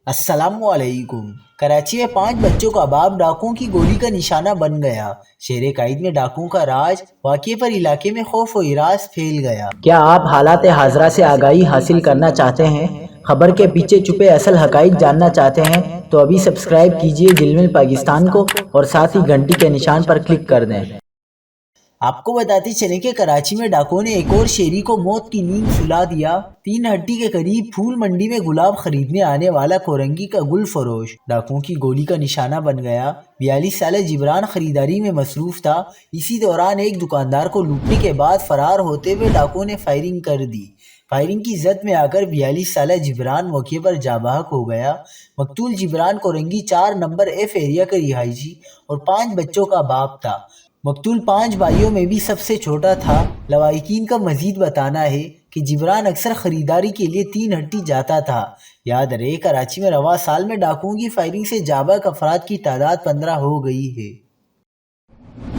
السلام علیکم۔ کراچی میں 5 بچوں کا باپ ڈاکوؤں کی گولی کا نشانہ بن گیا۔ شیر قائد میں ڈاکوؤں کا راج، واقعے پر علاقے میں خوف و ہراس پھیل گیا۔ کیا آپ حالات حاضرہ سے آگاہی حاصل کرنا چاہتے ہیں؟ خبر کے پیچھے چھپے اصل حقائق جاننا چاہتے ہیں تو ابھی سبسکرائب کیجئے جلمل پاکستان کو اور ساتھ ہی گھنٹی کے نشان پر کلک کر دیں۔ آپ کو بتاتے چلیں کہ کراچی میں ڈاکوؤں نے ایک اور شہری کو موت کی نیند سلا دیا۔ 3 ہٹی کے قریب پھول منڈی میں گلاب خریدنے آنے والا کورنگی کا گل فروش ڈاکوؤں کی گولی کا نشانہ بن گیا۔ 42 سالہ جبران خریداری میں مصروف تھا۔ اسی دوران ایک دکاندار کو لوٹنے کے بعد فرار ہوتے ہوئے ڈاکوؤں نے فائرنگ کر دی۔ فائرنگ کی زد میں آ کر 42 سالہ جبران موقع پر جاں بحق ہو گیا۔ مقتول جبران کورنگی 4 نمبر F ایریا کا رہائشی اور 5 بچوں کا باپ تھا۔ مقتول 5 بھائیوں میں بھی سب سے چھوٹا تھا۔ لواحقین کا مزید بتانا ہے کہ جبران اکثر خریداری کے لیے 3 ہٹی جاتا تھا۔ یاد رہے کراچی میں رواں سال میں ڈاکوؤں کی فائرنگ سے جاں بحق افراد کی تعداد 15 ہو گئی ہے۔